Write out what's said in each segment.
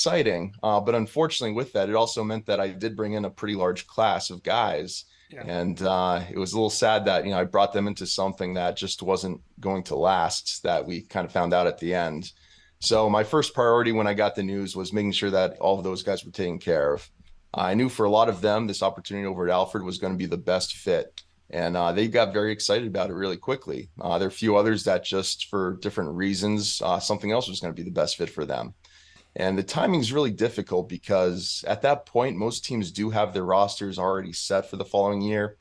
exciting. But unfortunately, with that, it also meant that I did bring in a pretty large class of guys. Yeah. And it was a little sad that, I brought them into something that just wasn't going to last, that we kind of found out at the end. So my first priority when I got the news was making sure that all of those guys were taken care of. I knew for a lot of them, this opportunity over at Alfred was going to be the best fit. And they got very excited about it really quickly. There are a few others that just for different reasons, something else was going to be the best fit for them. And the timing is really difficult because at that point, most teams do have their rosters already set for the following year.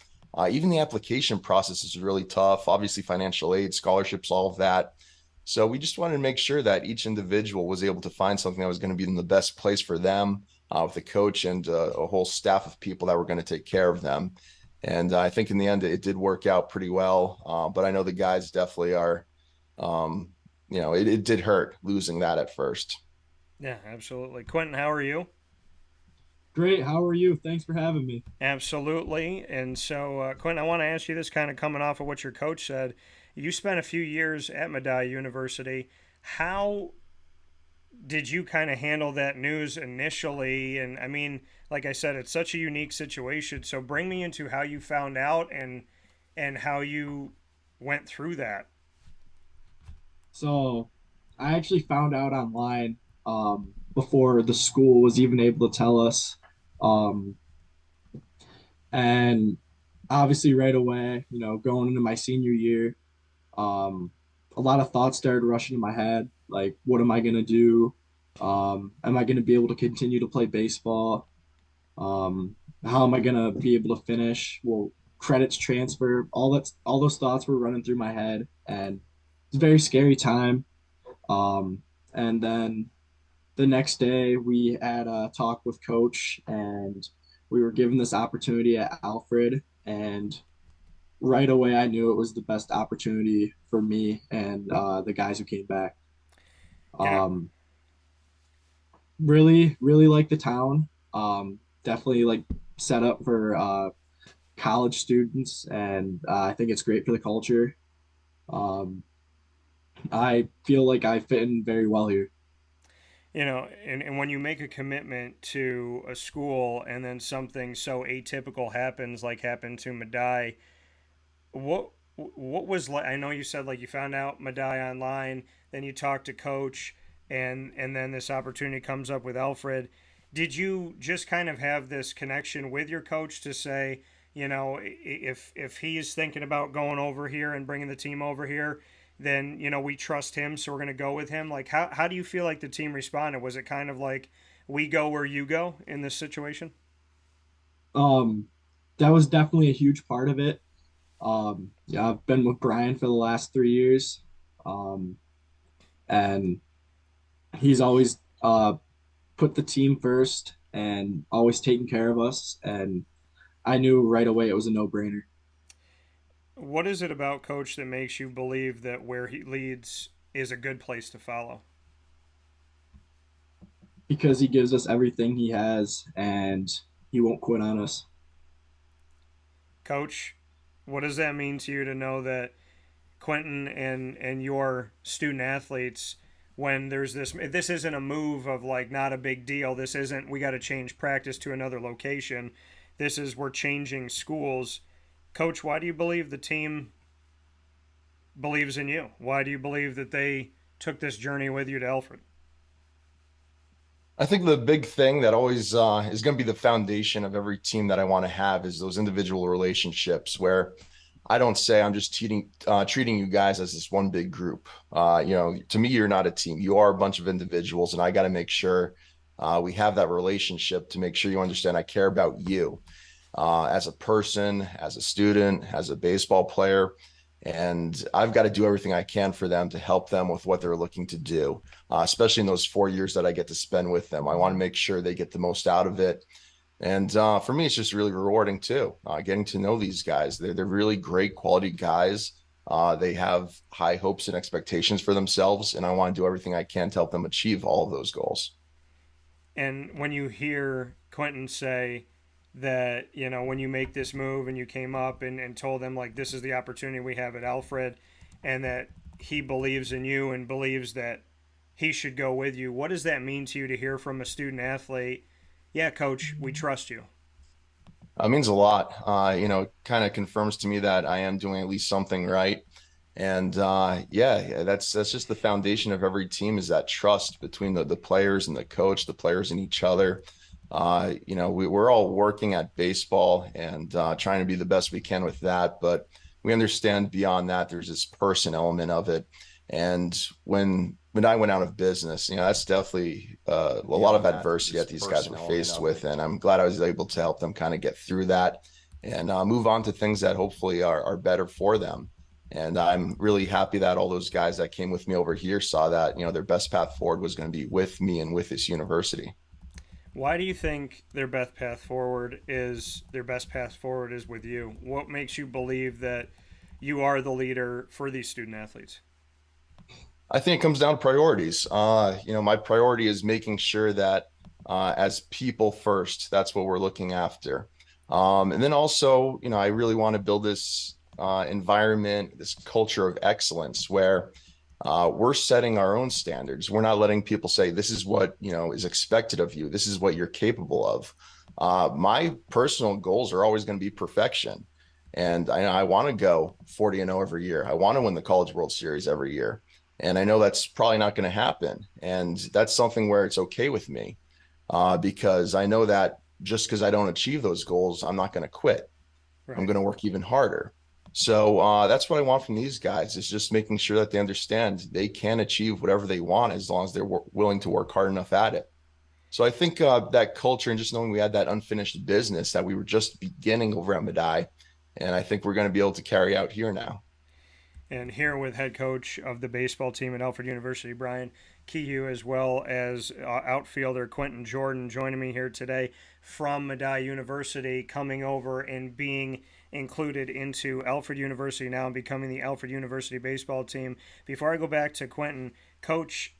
Even the application process is really tough. Obviously, financial aid, scholarships, all of that. So we just wanted to make sure that each individual was able to find something that was going to be in the best place for them, with a coach and a whole staff of people that were going to take care of them. And I think in the end, it did work out pretty well. But I know the guys definitely are, it did hurt losing that at first. Yeah, absolutely. Quentin, how are you? Great. How are you? Thanks for having me. Absolutely. And so, Quentin, I want to ask you this kind of coming off of what your coach said. You spent a few years at Medaille University. How did you kind of handle that news initially? And I mean, like I said, it's such a unique situation. So bring me into how you found out and how you went through that. So, I actually found out online before the school was even able to tell us. Um, and obviously, right away, going into my senior year, um, a lot of thoughts started rushing in my head. Like, what am I going to do? Am I going to be able to continue to play baseball? How am I going to be able to finish? Well, credits transfer, all those thoughts were running through my head. And it's a very scary time. And then the next day we had a talk with coach and we were given this opportunity at Alfred, and right away I knew it was the best opportunity for me and the guys who came back. You know, Um, really like the town. Definitely like set up for college students, and I think it's great for the culture. Um, I feel like I fit in very well here. and when you make a commitment to a school and then something so atypical happens, like happened to Medaille, what was like? I know you said like you found out Medaille online, then you talked to coach, and then this opportunity comes up with Alfred. Did you just kind of have this connection with your coach to say, if he's thinking about going over here and bringing the team over here, then we trust him, so we're going to go with him. Like how do you feel like the team responded? Was it kind of like we go where you go in this situation? Um, that was definitely a huge part of it. Yeah, I've been with Brian for the last 3 years, um, and he's always put the team first and always taken care of us. And I knew right away it was a no-brainer What is it about coach that makes you believe that where he leads is a good place to follow? because he gives us everything he has, and he won't quit on us. Coach, what does that mean to you to know that Quentin and your student athletes, when there's this isn't a move of like not a big deal, this isn't we got to change practice to another location, this is we're changing schools. Coach, why do you believe the team believes in you? Why do you believe that they took this journey with you to Alfred? I think the big thing that always is going to be the foundation of every team that I want to have is those individual relationships where I don't say I'm just treating you guys as this one big group. To me, you're not a team. You are a bunch of individuals, and I got to make sure we have that relationship to make sure you understand I care about you as a person, as a student, as a baseball player. And I've got to do everything I can for them to help them with what they're looking to do, especially in those 4 years that I get to spend with them. I want to make sure they get the most out of it. And for me, it's just really rewarding too, getting to know these guys. They're really great quality guys. They have high hopes and expectations for themselves, and I want to do everything I can to help them achieve all of those goals. And when you hear Quentin say that, when you make this move and you came up and told them, like, this is the opportunity we have at Alfred, and that he believes in you and believes that he should go with you. What does that mean to you to hear from a student athlete? Yeah, coach, we trust you. It means a lot. Kind of confirms to me that I am doing at least something right. And yeah, that's just the foundation of every team, is that trust between the players and the coach, the players and each other. We're all working at baseball and trying to be the best we can with that. But we understand beyond that, there's this person element of it. And when I went out of business, that's definitely a lot of adversity that these guys were faced with. And I'm glad I was able to help them kind of get through that and move on to things that hopefully are better for them. And I'm really happy that all those guys that came with me over here saw that, their best path forward was going to be with me and with this university. Why do you think their best path forward is with you? What makes you believe that you are the leader for these student athletes? I think it comes down to priorities. My priority is making sure that as people first, that's what we're looking after. And then also, I really want to build this environment, this culture of excellence where we're setting our own standards. We're not letting people say, this is what, is expected of you. This is what you're capable of. My personal goals are always going to be perfection. And I want to go 40-0 every year. I want to win the College World Series every year. And I know that's probably not going to happen. And that's something where it's okay with me because I know that just because I don't achieve those goals, I'm not going to quit. Right. I'm going to work even harder. So that's what I want from these guys, is just making sure that they understand they can achieve whatever they want as long as they're willing to work hard enough at it. So I think that culture and just knowing we had that unfinished business that we were just beginning over at Medaille, and I think we're going to be able to carry out here now. And here with head coach of the baseball team at Alfred University, Brian Kehew, as well as outfielder Quinton Jordan, joining me here today from Medaille University, coming over and being included into Alfred University now and becoming the Alfred University baseball team. Before I go back to Quinton, coach,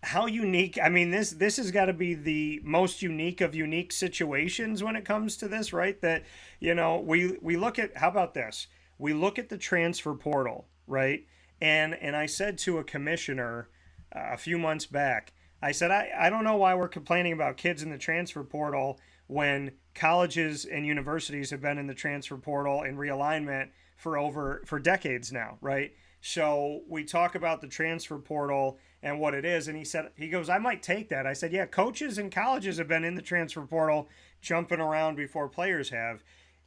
how unique, this has got to be the most unique of unique situations when it comes to this, right? That, we look at, how about this? We look at the transfer portal, right? And I said to a commissioner a few months back, I said, I don't know why we're complaining about kids in the transfer portal when colleges and universities have been in the transfer portal in realignment for decades now, right? So we talk about the transfer portal and what it is. And he goes, I might take that. I said, yeah, coaches and colleges have been in the transfer portal jumping around before players have.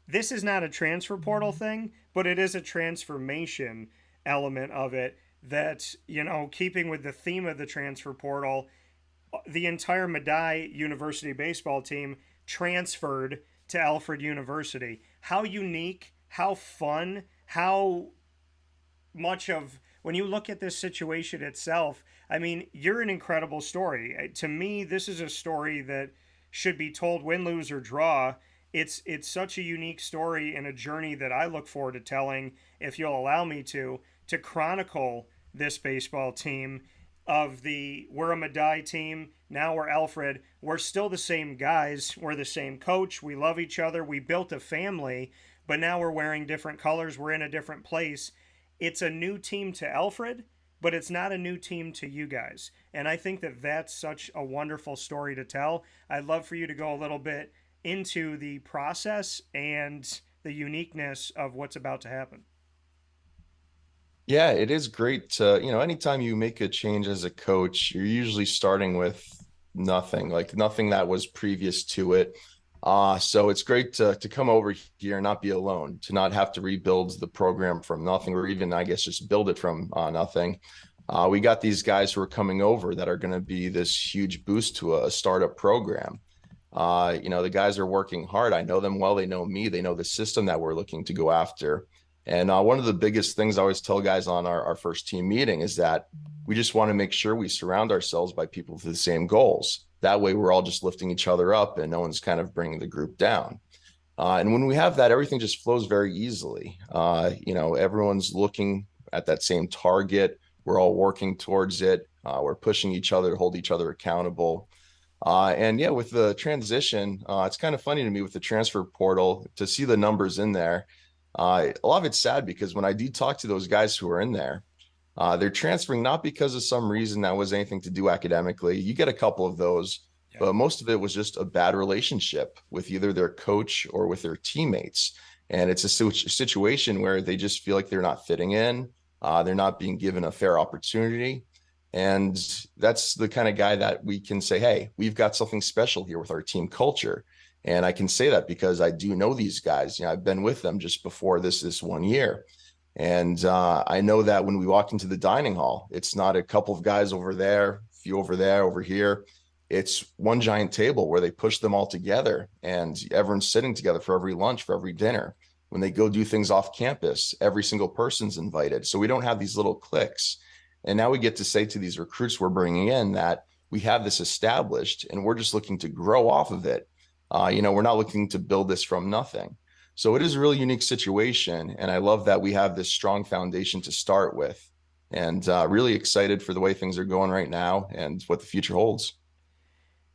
This is not a transfer portal thing, but it is a transformation element of it that, keeping with the theme of the transfer portal, the entire Medaille University baseball team transferred to Alfred University. How unique, how fun, how much of, when you look at this situation itself, you're an incredible story. To me, this is a story that should be told, win, lose, or draw. It's such a unique story and a journey that I look forward to telling, if you'll allow me to chronicle this baseball team we're a Medaille team, now we're Alfred. We're still the same guys, we're the same coach, we love each other, we built a family, but now we're wearing different colors, we're in a different place. It's a new team to Alfred, but it's not a new team to you guys. And I think that that's such a wonderful story to tell. I'd love for you to go a little bit into the process and the uniqueness of what's about to happen. Yeah, it is great to, anytime you make a change as a coach, you're usually starting with nothing, like nothing that was previous to it. So it's great to come over here and not be alone, to not have to rebuild the program from nothing, or even, I guess, just build it from nothing. We got these guys who are coming over that are going to be this huge boost to a startup program. The guys are working hard. I know them well. They know me. They know the system that we're looking to go after. And one of the biggest things I always tell guys on our first team meeting is that we just want to make sure we surround ourselves by people with the same goals. That way we're all just lifting each other up and no one's kind of bringing the group down. And when we have that, everything just flows very easily. Everyone's looking at that same target. We're all working towards it. We're pushing each other to hold each other accountable. And yeah, with the transition, it's kind of funny to me with the transfer portal to see the numbers in there. A lot of it's sad because when I do talk to those guys who are in there, They're transferring not because of some reason that was anything to do academically. You get a couple of those, Yeah. but most of it was just a bad relationship with either their coach or with their teammates. And it's a situation where they just feel like they're not fitting in. They're not being given a fair opportunity. And that's the kind of guy that we can say, hey, we've got something special here with our team culture. And I can say that because I do know these guys. I've been with them just before this 1 year. And I know that when we walk into the dining hall, it's not a couple of guys over there, a few over there, over here. It's one giant table where they push them all together and everyone's sitting together for every lunch, for every dinner. When they go do things off campus, every single person's invited. So we don't have these little cliques. And now we get to say to these recruits we're bringing in that we have this established and we're just looking to grow off of it. We're not looking to build this from nothing. So it is a really unique situation. And I love that we have this strong foundation to start with, and really excited for the way things are going right now and what the future holds.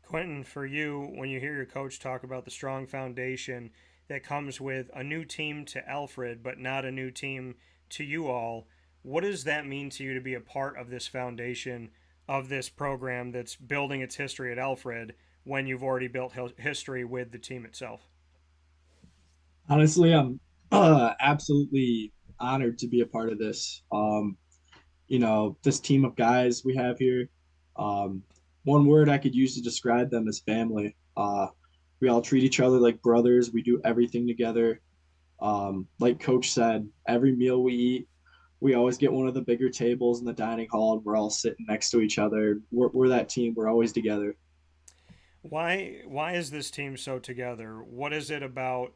Quinton, for you, when you hear your coach talk about the strong foundation that comes with a new team to Alfred, but not a new team to you all, what does that mean to you to be a part of this foundation of this program that's building its history at Alfred when you've already built history with the team itself? Honestly, I'm absolutely honored to be a part of this. This team of guys we have here. Um, One word I could use to describe them is family. We all treat each other like brothers. We do everything together. Like Coach said, every meal we eat, we always get one of the bigger tables in the dining hall, and we're all sitting next to each other. We're that team. We're always together. Why is this team so together? What is it about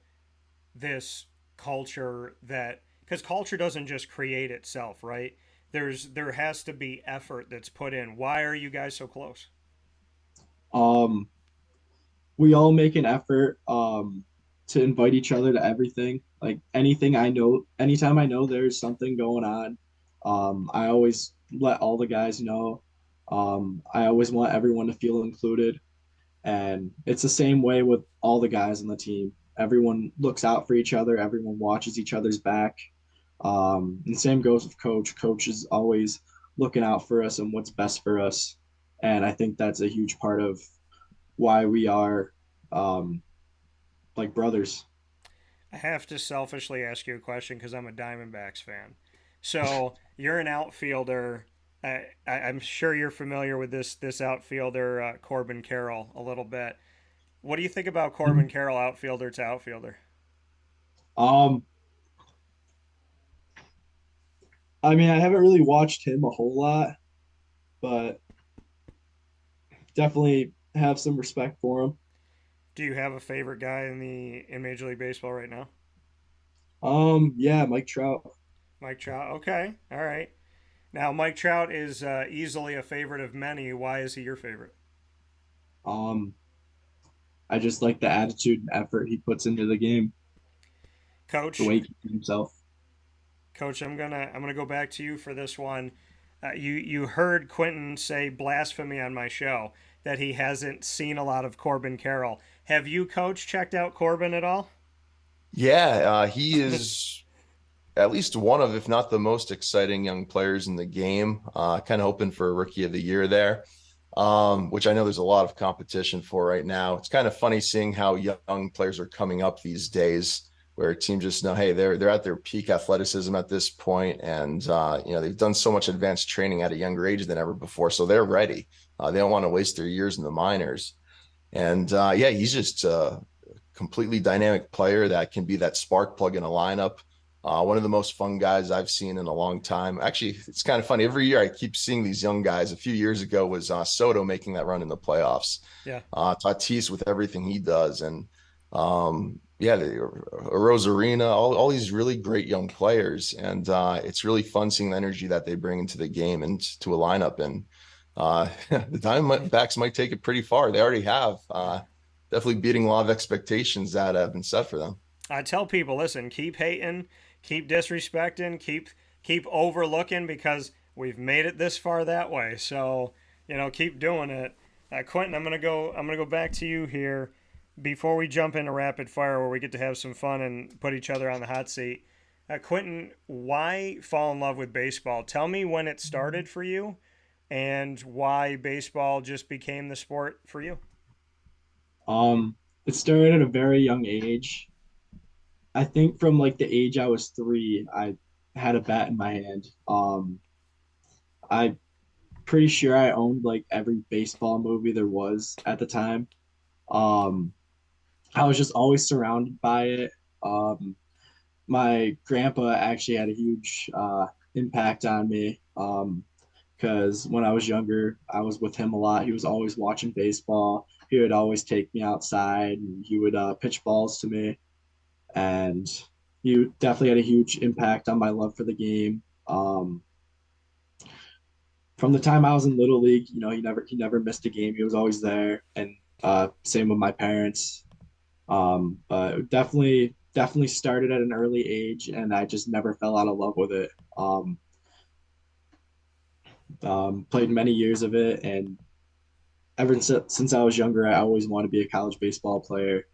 this culture that, because culture doesn't just create itself, right? There has to be effort that's put in. Why are you guys so close? Um, we all make an effort to invite each other to everything. Like anything I know, anytime I know there's something going on, I always let all the guys know. I always want everyone to feel included. And it's the same way with all the guys on the team. Everyone looks out for each other, everyone watches each other's back. And same goes with coach. Coach is always looking out for us and what's best for us. And I think that's a huge part of why we are um, like brothers. I have to selfishly ask you a question because I'm a Diamondbacks fan. So you're an outfielder. I'm sure you're familiar with this outfielder, Corbin Carroll, a little bit. What do you think about Corbin Carroll, outfielder to outfielder? Um, I mean, I haven't really watched him a whole lot, but definitely have some respect for him. Do you have a favorite guy in Major League Baseball right now? Yeah, Mike Trout. Mike Trout. Okay, all right. Now Mike Trout is easily a favorite of many. Why is he your favorite? Um, I just like the attitude and effort he puts into the game, the Coach, way he keeps himself. Coach, I'm gonna go back to you for this one. You heard Quinton say blasphemy on my show that he hasn't seen a lot of Corbin Carroll. Have you, Coach, checked out Corbin at all? Yeah, he is at least one of, if not the most exciting young players in the game. Kind of hoping for a rookie of the year there, which I know there's a lot of competition for right now. It's kind of funny seeing how young players are coming up these days, where teams just know, hey, they're at their peak athleticism at this point, and they've done so much advanced training at a younger age than ever before, so they're ready. They don't want to waste their years in the minors, and yeah, he's just completely dynamic player that can be that spark plug in a lineup. One of the most fun guys I've seen in a long time. Actually, it's kind of funny. Every year I keep seeing these young guys. A few years ago was Soto making that run in the playoffs. Yeah. Tatis with everything he does. And yeah, Rosarina, all these really great young players. And it's really fun seeing the energy that they bring into the game and to a lineup. And the Diamondbacks might take it pretty far. They already have. Definitely beating a lot of expectations that have been set for them. I tell people, listen, keep hating, keep disrespecting, keep overlooking because we've made it this far that way. So keep doing it. Quentin, I'm gonna go back to you here before we jump into rapid fire, where we get to have some fun and put each other on the hot seat. Quinton, why fall in love with baseball? Tell me when it started for you and why baseball just became the sport for you. Um, it started at a very young age. I think from like the age I was 3, I had a bat in my hand. I'm pretty sure I owned like every baseball movie there was at the time. Um, I was just always surrounded by it. Um, my grandpa actually had a huge impact on me. Because when I was younger, I was with him a lot. He was always watching baseball. He would always take me outside and he would pitch balls to me. And he definitely had a huge impact on my love for the game. From the time I was in Little League, he never missed a game. He was always there. And same with my parents. But definitely started at an early age, and I just never fell out of love with it. Played many years of it, and ever since I was younger, I always wanted to be a college baseball player.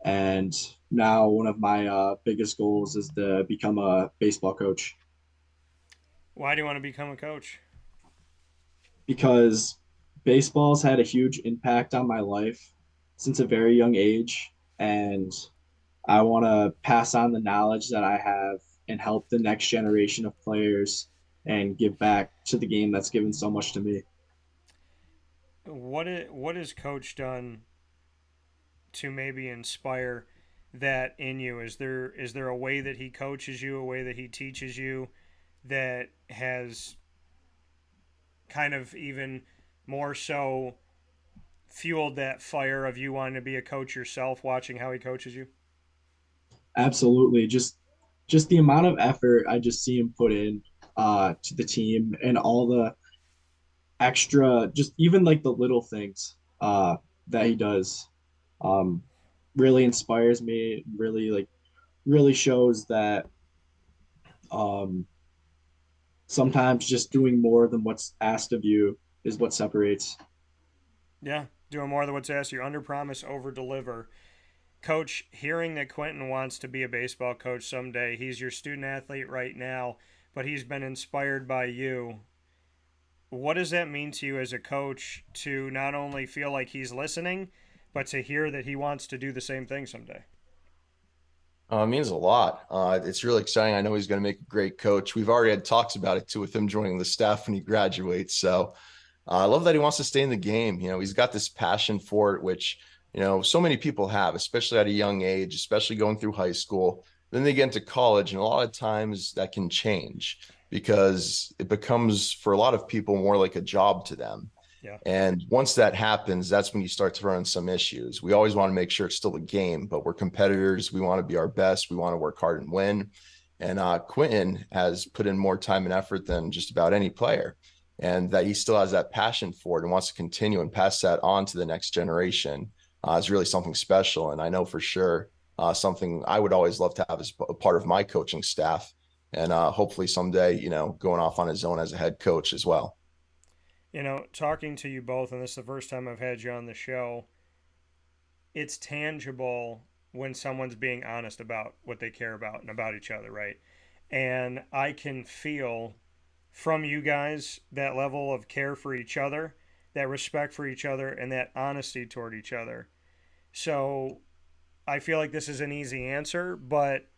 And now one of my biggest goals is to become a baseball coach Why do you want to become a coach? because baseball's had a huge impact on my life since a very young age, and I want to pass on the knowledge that I have and help the next generation of players and give back to the game that's given so much to me. What has coach done to maybe inspire that in you? Is there a way that he coaches you, a way that he teaches you that has kind of even more so fueled that fire of you wanting to be a coach yourself, watching how he coaches you? Absolutely. Just the amount of effort I just see him put in to the team and all the extra, just even like the little things that he does um really inspires me, really shows that um sometimes just doing more than what's asked of you is what separates. Yeah, doing more than what's asked you. Under promise, over deliver. Coach, hearing that Quinton wants to be a baseball coach someday, he's your student athlete right now, but he's been inspired by you. What does that mean to you as a coach to not only feel like he's listening, but to hear that he wants to do the same thing someday? It means a lot. It's really exciting. I know he's going to make a great coach. We've already had talks about it too with him joining the staff when he graduates. So I love that he wants to stay in the game. He's got this passion for it, which, so many people have, especially at a young age, especially going through high school. Then they get into college, and a lot of times that can change because it becomes, for a lot of people, more like a job to them. Yeah. And once that happens, that's when you start to run into some issues. We always want to make sure it's still a game, but we're competitors. We want to be our best. We want to work hard and win. And Quinton has put in more time and effort than just about any player, and that he still has that passion for it and wants to continue and pass that on to the next generation is really something special. And I know for sure something I would always love to have as a part of my coaching staff. And hopefully someday, going off on his own as a head coach as well. Talking to you both, and this is the first time I've had you on the show, it's tangible when someone's being honest about what they care about and about each other, right? And I can feel from you guys that level of care for each other, that respect for each other, and that honesty toward each other. So I feel like this is an easy answer, but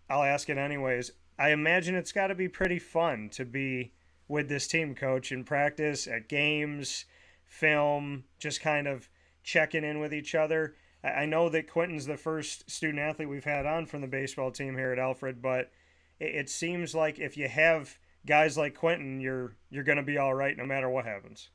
I'll ask it anyways. I imagine it's got to be pretty fun to be with this team, coach, in practice, at games, film, just kind of checking in with each other. I know that Quinton's the first student athlete we've had on from the baseball team here at Alfred, but it seems like if you have guys like Quinton, you're going to be all right no matter what happens.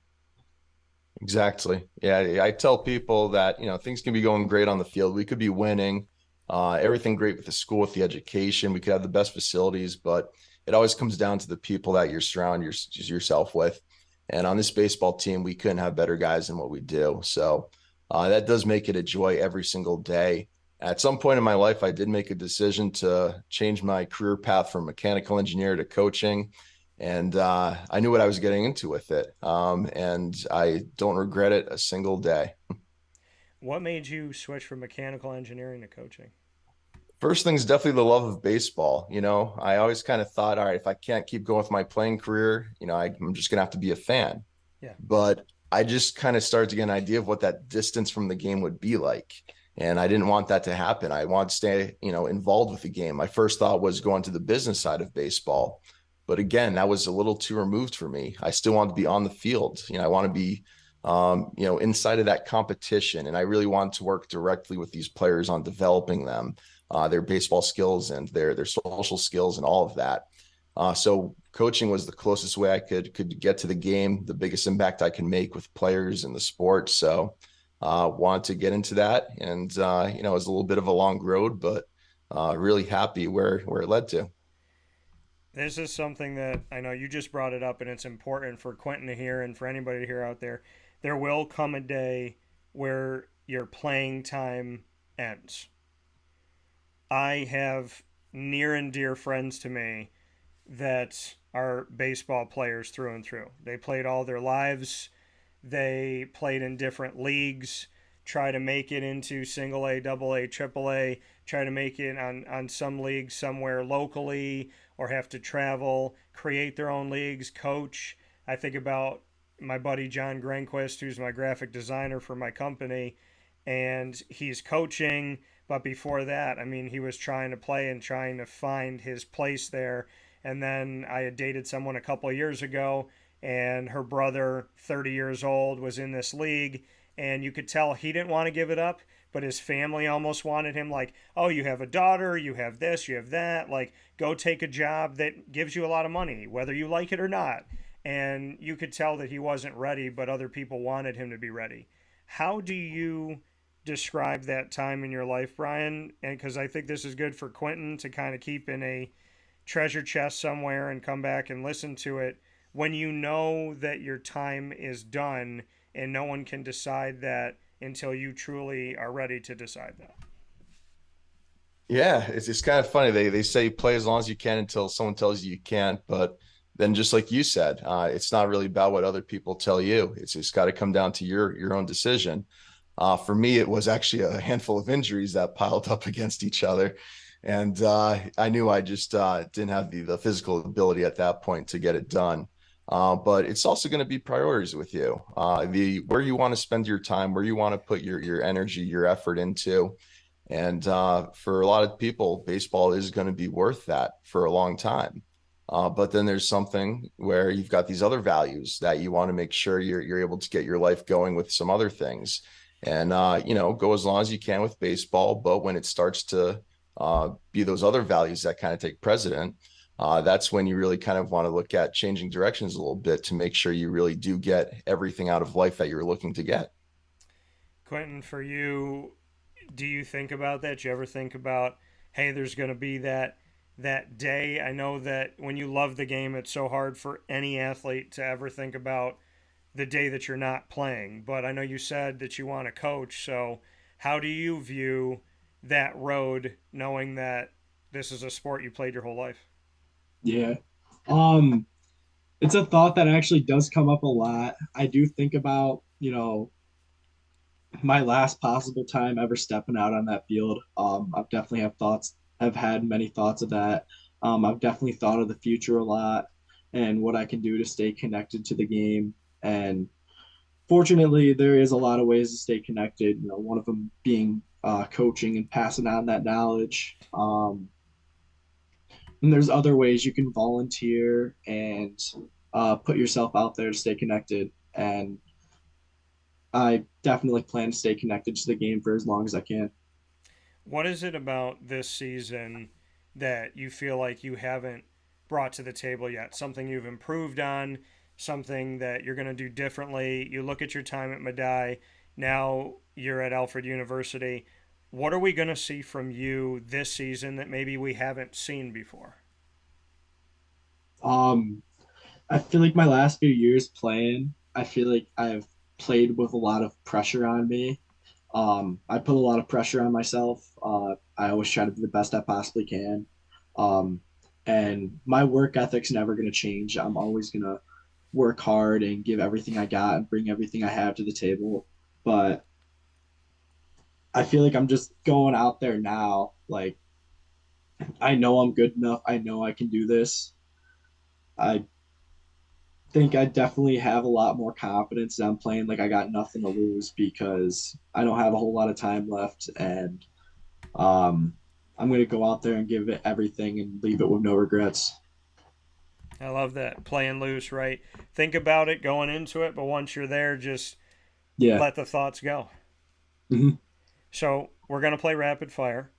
Exactly. Yeah, I tell people that, things can be going great on the field. We could be winning, everything great with the school, with the education. We could have the best facilities, but it always comes down to the people that you're surrounding yourself with. And on this baseball team, we couldn't have better guys than what we do. So that does make it a joy every single day. At some point in my life, I did make a decision to change my career path from mechanical engineer to coaching, and I knew what I was getting into with it. And I don't regret it a single day. What made you switch from mechanical engineering to coaching? First thing's definitely the love of baseball. I always kind of thought, all right, if I can't keep going with my playing career, I'm just gonna have to be a fan. Yeah. But I just kind of started to get an idea of what that distance from the game would be like. And I didn't want that to happen. I want to stay, involved with the game. My first thought was going to the business side of baseball. But again, that was a little too removed for me. I still want to be on the field. I want to be, inside of that competition. And I really want to work directly with these players on developing them, their baseball skills and their social skills and all of that. So coaching was the closest way I could get to the game, the biggest impact I can make with players in the sport. So wanted to get into that, and it was a little bit of a long road, but really happy where it led to. This is something that I know you just brought it up, and it's important for Quinton to hear and for anybody to hear out there. There will come a day where your playing time ends. I have near and dear friends to me that are baseball players through and through. They played all their lives. They played in different leagues, try to make it into single A, double A, triple A, try to make it on some leagues somewhere locally or have to travel, create their own leagues, coach. I think about my buddy John Granquist, who's my graphic designer for my company, and he's coaching. But before that, I mean, he was trying to play and trying to find his place there. And then I had dated someone a couple of years ago, and her brother, 30 years old, was in this league, and you could tell he didn't want to give it up, but his family almost wanted him, like, oh, you have a daughter, you have this, you have that, like, go take a job that gives you a lot of money, whether you like it or not. And you could tell that he wasn't ready, but other people wanted him to be ready. How do you describe that time in your life, Brian? And because I think this is good for Quinton to kind of keep in a treasure chest somewhere and come back and listen to it, when you know that your time is done and no one can decide that until you truly are ready to decide that. Yeah, it's kind of funny. They say play as long as you can until someone tells you can't. But then, just like you said, it's not really about what other people tell you. It's just got to come down to your own decision. For me, it was actually a handful of injuries that piled up against each other. And I knew I just didn't have the physical ability at that point to get it done. But it's also going to be priorities with you. The where you want to spend your time, where you want to put your energy, your effort into. And for a lot of people, baseball is going to be worth that for a long time. But then there's something where you've got these other values that you want to make sure you're able to get your life going with some other things. And go as long as you can with baseball. But when it starts to be those other values that kind of take precedent, that's when you really kind of want to look at changing directions a little bit to make sure you really do get everything out of life that you're looking to get. Quentin, for you, do you think about that? Do you ever think about, hey, there's going to be that day? I know that when you love the game, it's so hard for any athlete to ever think about the day that you're not playing. But I know you said that you want to coach. So how do you view that road, knowing that this is a sport you played your whole life? Yeah. Um, it's a thought that actually does come up a lot. I do think about, my last possible time ever stepping out on that field. I've definitely have had many thoughts of that. I've definitely thought of the future a lot and what I can do to stay connected to the game. And fortunately, there is a lot of ways to stay connected. One of them being coaching and passing on that knowledge. And there's other ways you can volunteer and put yourself out there to stay connected. And I definitely plan to stay connected to the game for as long as I can. What is it about this season that you feel like you haven't brought to the table yet? Something you've improved on, something that you're going to do differently? You look at your time at Medaille, now you're at Alfred University. What are we going to see from you this season that maybe we haven't seen before? Um, I feel like my last few years playing, I feel like I've played with a lot of pressure on me. I put a lot of pressure on myself. I always try to be the best I possibly can. Um, and my work ethic's never going to change. I'm always going to work hard and give everything I got and bring everything I have to the table. But I feel like I'm just going out there now, like I know I'm good enough. I know I can do this. I think I definitely have a lot more confidence that I'm playing like I got nothing to lose because I don't have a whole lot of time left, and um, I'm gonna go out there and give it everything and leave it with no regrets. I love that. Playing loose, right? Think about it going into it, but once you're there, just Yeah. let the thoughts go. Hmm. So we're going to play rapid fire.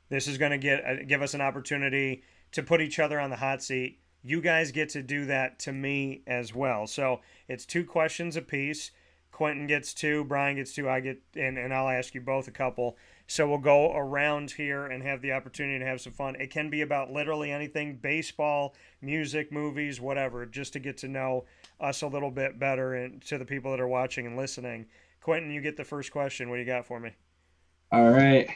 This is going to give us an opportunity to put each other on the hot seat. You guys get to do that to me as well. So it's two questions apiece. Quentin gets two, Brian gets two, I get, and I'll ask you both a couple. So we'll go around here and have the opportunity to have some fun. It can be about literally anything: baseball, music, movies, whatever, just to get to know us a little bit better and to the people that are watching and listening. Quentin, you get the first question. What do you got for me? All right,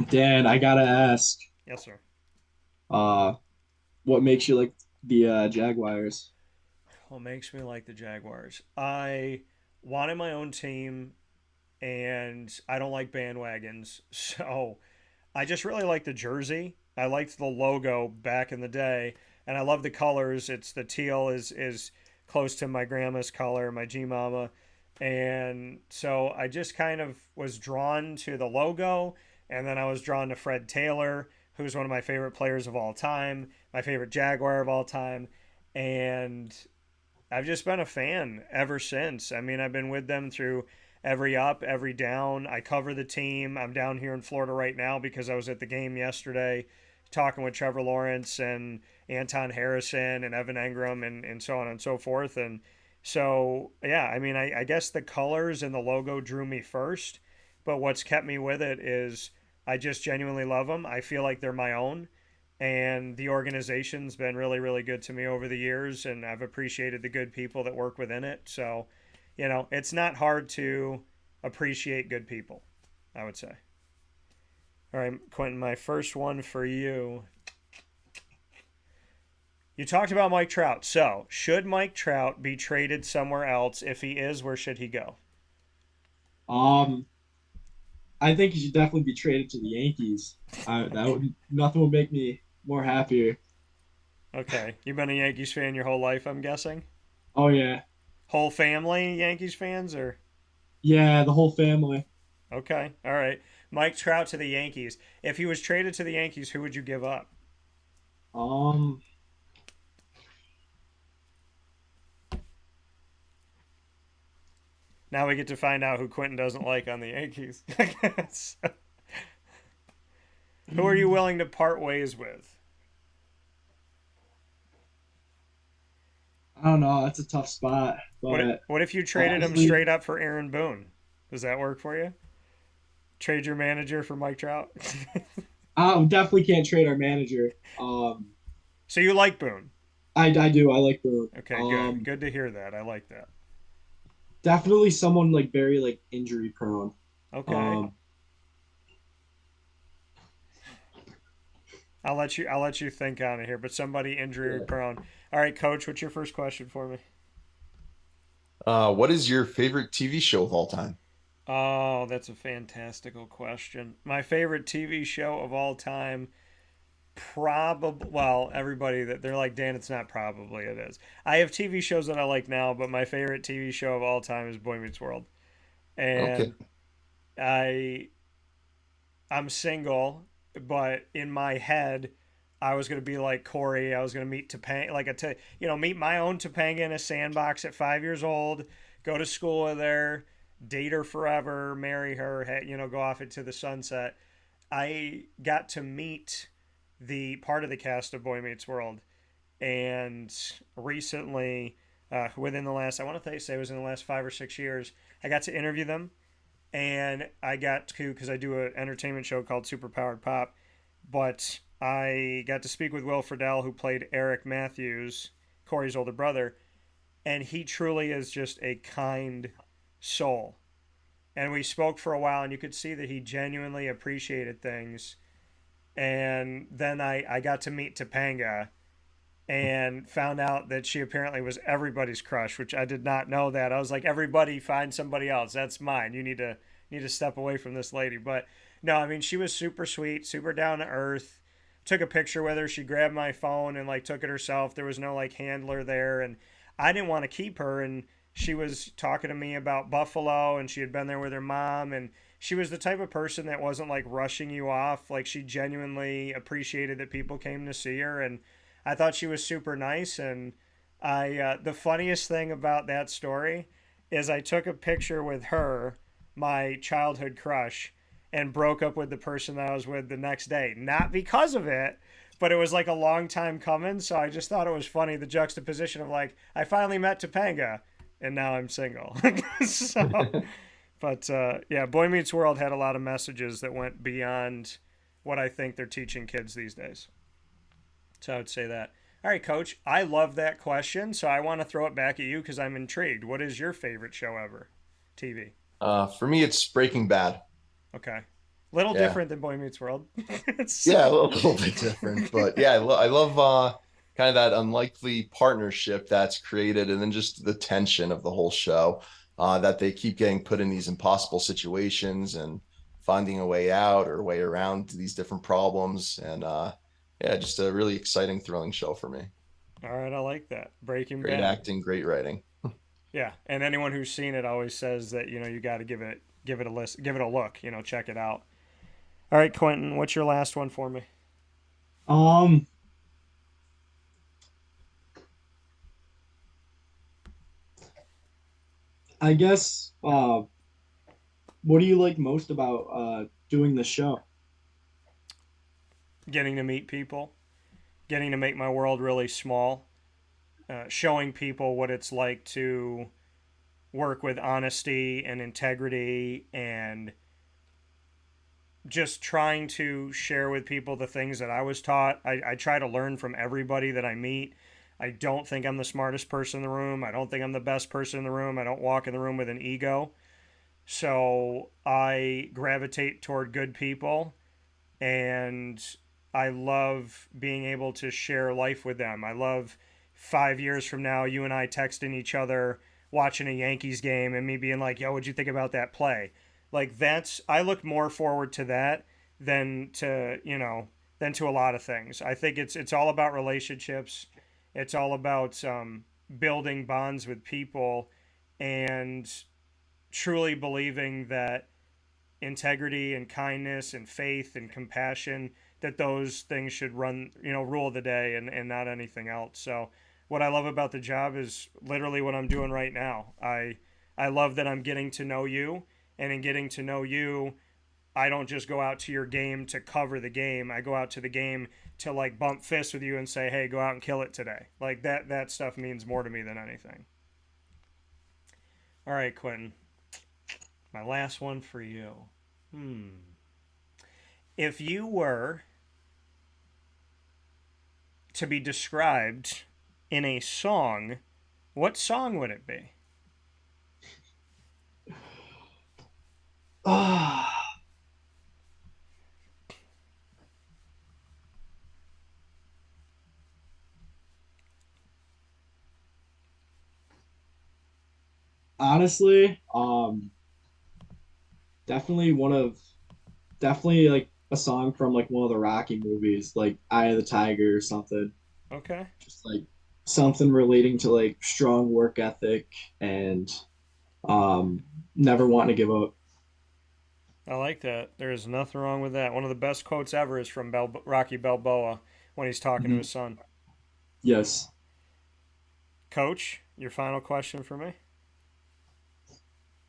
Dan, I gotta ask, Yes, sir. uh, what makes you like the Jaguars? What makes me like the Jaguars? I wanted my own team, and I don't like bandwagons. So I just really like the jersey. I liked the logo back in the day, and I love the colors. It's the teal is close to my grandma's color, my G mama, and so I just kind of was drawn to the logo, and then I was drawn to Fred Taylor, who's one of my favorite players of all time, my favorite Jaguar of all time, and I've just been a fan ever since. I mean, I've been with them through every up, every down. I cover the team. I'm down here in Florida right now because I was at the game yesterday talking with Trevor Lawrence and Anton Harrison and Evan Engram and so on and so forth. And so, yeah, I mean, I guess the colors and the logo drew me first, but what's kept me with it is I just genuinely love them. I feel like they're my own, and the organization's been really really good to me over the years, and I've appreciated the good people that work within it. So it's not hard to appreciate good people, I would say. All right, Quentin, my first one for you. You talked about Mike Trout. So should Mike Trout be traded somewhere else? If he is, where should he go? Um, I think he should definitely be traded to the Yankees. That would nothing would make me more happier. Okay, you've been a Yankees fan your whole life, I'm guessing. Oh yeah, Whole family Yankees fans, or yeah, the whole family. okay, all right. Mike Trout to the Yankees. If he was traded to the Yankees, who would you give up? Um, Now we get to find out who Quentin doesn't like on the Yankees. Who are you willing to part ways with? I don't know. That's a tough spot, but What if you traded him honestly, straight up for Aaron Boone? Does that work for you? Trade your manager for Mike Trout? I definitely can't trade our manager. So you like Boone? I do. I like Boone. Okay, good. Good to hear that. I like that. Definitely someone like very like injury prone. Okay. Um, I'll let you think on it here, but somebody injury yeah. prone. All right, coach, what's your first question for me? What is your favorite TV show of all time? Oh, that's a fantastical question. My favorite TV show of all time, probably, well, everybody that they're like, Dan, it's not probably, it is. I have TV shows that I like now, but my favorite TV show of all time is Boy Meets World. Okay. And I I'm single, but in my head, I was gonna be like Corey. I was gonna meet Topanga, meet my own Topanga in a sandbox at 5 years old, go to school with her, date her forever, marry her, go off into the sunset. I got to meet the part of the cast of Boy Meets World, and recently, within the last, I want to say it was in the last 5 or 6 years, I got to interview them, and I got to, because I do an entertainment show called Superpowered Pop, but I got to speak with Will Friedle, who played Eric Matthews, Corey's older brother, and he truly is just a kind soul. And we spoke for a while, and you could see that he genuinely appreciated things. And then I got to meet Topanga and found out that she apparently was everybody's crush, which I did not know that. I was like, everybody find somebody else. That's mine. You need to step away from this lady. But No, I mean, she was super sweet, super down to earth. Took a picture with her. She grabbed my phone and like took it herself. There was no like handler there, and I didn't want to keep her. And she was talking to me about Buffalo, and she had been there with her mom, and she was the type of person that wasn't like rushing you off. Like she genuinely appreciated that people came to see her, and I thought she was super nice. And the funniest thing about that story is I took a picture with her, my childhood crush, and broke up with the person that I was with the next day. Not because of it, but it was like a long time coming. So I just thought it was funny, the juxtaposition of like, I finally met Topanga and now I'm single. So, but yeah, Boy Meets World had a lot of messages that went beyond what I think they're teaching kids these days. So I would say that. All right, Coach, I love that question. So I want to throw it back at you because I'm intrigued. What is your favorite show ever? TV. For me, it's Breaking Bad. Okay. Little Yeah. different than Boy Meets World. Yeah, So, a little bit different, but yeah, I love kind of that unlikely partnership that's created, and then just the tension of the whole show, that they keep getting put in these impossible situations and finding a way out or a way around these different problems, and yeah, just a really exciting, thrilling show for me. all right, I like that. Breaking Great Bad. acting, great writing. Yeah, and anyone who's seen it always says that you got to give it a list, give it a look. Check it out. All right, Quentin, what's your last one for me? Um, I guess what do you like most about doing the show? Getting to meet people, getting to make my world really small, showing people what it's like to work with honesty and integrity, and just trying to share with people the things that I was taught. I try to learn from everybody that I meet. I don't think I'm the smartest person in the room. I don't think I'm the best person in the room. I don't walk in the room with an ego. So I gravitate toward good people, and I love being able to share life with them. I love 5 years from now, you and I texting each other, watching a Yankees game, and me being like, yo, what'd you think about that play? Like, I look more forward to that than to a lot of things. I think it's all about relationships. It's all about building bonds with people, and truly believing that integrity and kindness and faith and compassion, that those things should rule the day, and not anything else. So what I love about the job is literally what I'm doing right now. I love that I'm getting to know you, and in getting to know you, I don't just go out to your game to cover the game. I go out to the game to like bump fists with you and say, hey, go out and kill it today. Like that stuff means more to me than anything. All right, Quentin, my last one for you. If you were to be described in a song, what song would it be? Ah, honestly, definitely definitely like a song from like one of the Rocky movies, like Eye of the Tiger or something. Okay. Just like something relating to like strong work ethic and um never wanting to give up. I like that. There is nothing wrong with that. One of the best quotes ever is from Rocky Balboa when he's talking to Mhm. his son. Yes. Coach, your final question for me?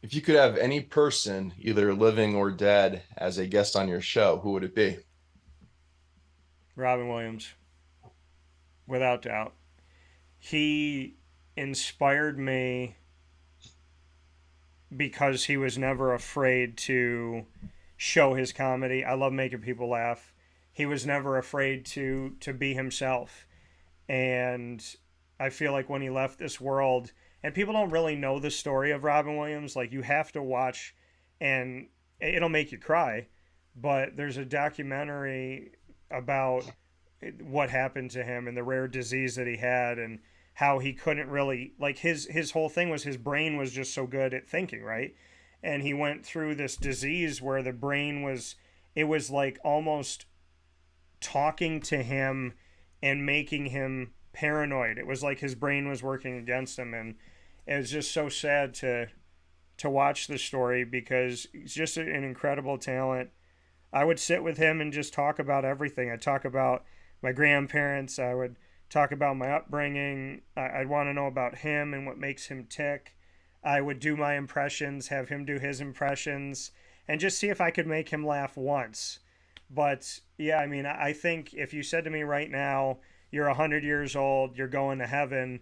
If you could have any person, either living or dead, as a guest on your show, who would it be? Robin Williams, without doubt. He inspired me because he was never afraid to show his comedy. I love making people laugh. He was never afraid to be himself. And I feel like when he left this world, and people don't really know the story of Robin Williams, like you have to watch, and it'll make you cry. But there's a documentary about what happened to him and the rare disease that he had, and how he couldn't really, like, his whole thing was his brain was just so good at thinking, right? And he went through this disease where the brain was it was like almost talking to him and making him paranoid. It was like his brain was working against him, and it was just so sad to watch the story because he's just an incredible talent. I would sit with him and just talk about everything. I'd talk about my grandparents. I would talk about my upbringing. I'd want to know about him and what makes him tick. I would do my impressions, have him do his impressions, and just see if I could make him laugh once. But yeah, I mean, I think if you said to me right now, you're 100 years old, you're going to heaven,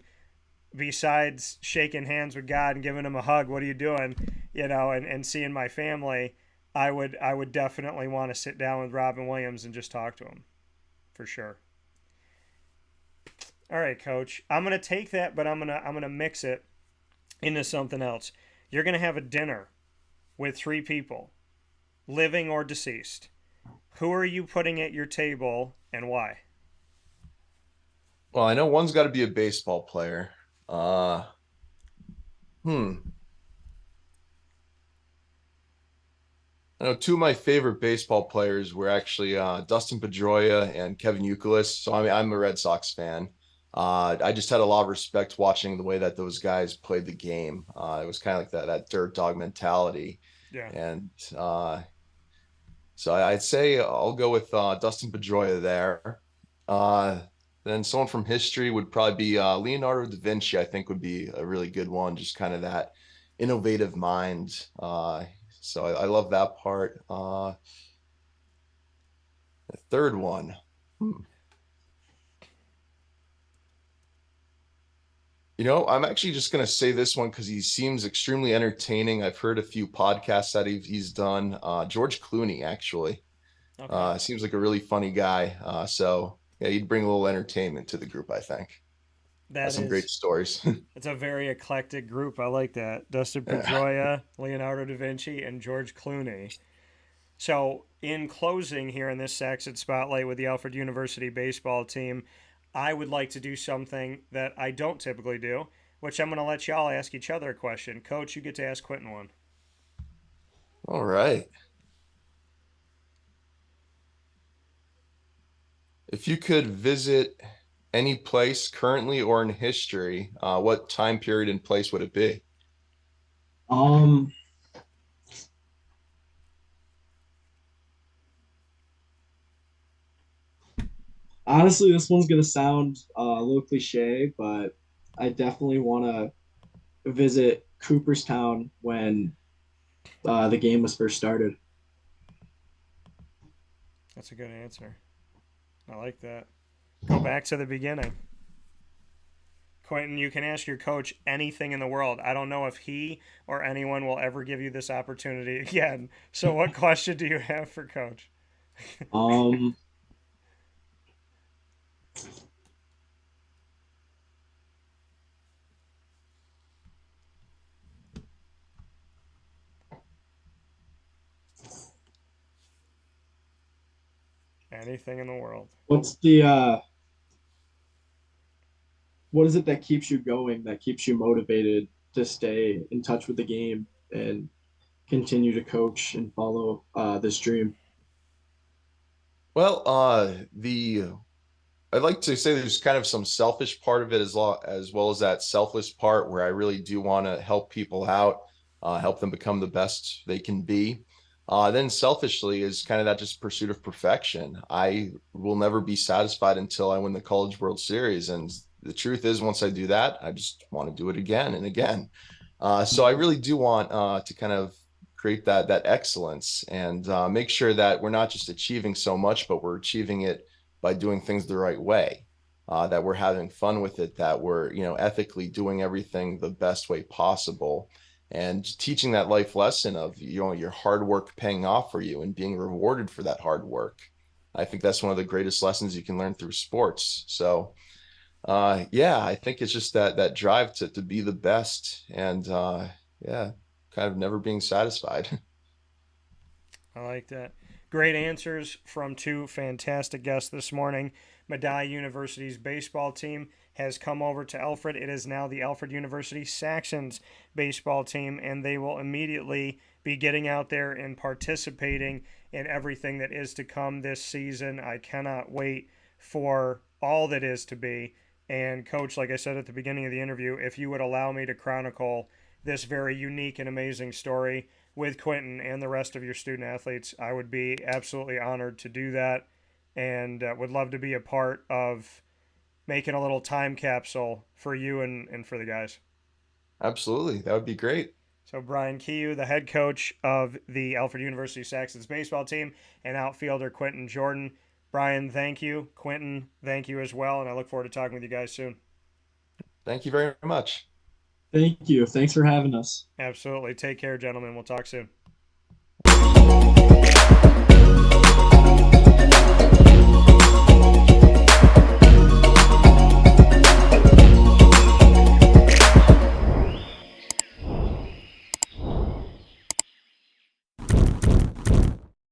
besides shaking hands with God and giving him a hug, what are you doing? And seeing my family, I would definitely want to sit down with Robin Williams and just talk to him, for sure. All right, Coach. I'm gonna take that, but I'm gonna mix it into something else. You're gonna have a dinner with three people, living or deceased. Who are you putting at your table and why? Well, I know one's got to be a baseball player. Uh, hmm. I know two of my favorite baseball players were actually Dustin Pedroia and Kevin Youkilis. So I mean, I'm a Red Sox fan. I just had a lot of respect watching the way that those guys played the game. It was kind of like that dirt dog mentality, Yeah. and so I'd say I'll go with Dustin Pedroia there. Uh, then someone from history would probably be Leonardo da Vinci. I think would be a really good one. Just kind of that innovative mind. So I love that part. The third one. Hmm. I'm actually just going to say this one because he seems extremely entertaining. I've heard a few podcasts that he's done. George Clooney, actually. Okay. Seems like a really funny guy. So yeah, he'd bring a little entertainment to the group, I think. Has That some great is stories. it's a very eclectic group. I like that. Dustin Pedroia, Leonardo da Vinci, and George Clooney. So, in closing here in this Saxons Spotlight with the Alfred University baseball team, I would like to do something that I don't typically do, which I'm going to let y'all ask each other a question. Coach, you get to ask Quentin one. All right. If you could visit any place currently or in history, what time period and place would it be? Um, Honestly, this one's gonna sound a little cliche, but I definitely want to visit Cooperstown when the game was first started. That's a good answer. I like that. Go back to the beginning. Quentin, you can ask your coach anything in the world. I don't know if he or anyone will ever give you this opportunity again. So, what question do you have for coach? Um, Anything in the world. what's the what is it that keeps you going, that keeps you motivated to stay in touch with the game and continue to coach and follow this dream? Well, the I'd like to say there's kind of some selfish part of it as well as that selfless part where I really do want to help people out, help them become the best they can be. Then selfishly is kind of that just pursuit of perfection. I will never be satisfied until I win the College World Series. And the truth is, once I do that, I just want to do it again and again. So I really do want to kind of create that excellence and make sure that we're not just achieving so much, but we're achieving it by doing things the right way. That we're having fun with it, that we're ethically doing everything the best way possible, and teaching that life lesson of your hard work paying off for you and being rewarded for that hard work. I think that's one of the greatest lessons you can learn through sports. So yeah, I think it's just that drive to be the best and yeah, kind of never being satisfied. I like that. Great answers from two fantastic guests this morning. Medaille University's baseball team has come over to Alfred. It is now the Alfred University Saxons baseball team, and they will immediately be getting out there and participating in everything that is to come this season. I cannot wait for all that is to be. And Coach, like I said at the beginning of the interview, if you would allow me to chronicle this very unique and amazing story with Quinton and the rest of your student athletes, I would be absolutely honored to do that, and would love to be a part of making a little time capsule for you and for the guys. Absolutely. That would be great. So Brian Kehew, the head coach of the Alfred University Saxons baseball team, and outfielder Quinton Jordan. Brian, thank you. Quinton, thank you as well, and I look forward to talking with you guys soon. Thank you very much. Thank you. Thanks for having us. Absolutely. Take care, gentlemen. We'll talk soon.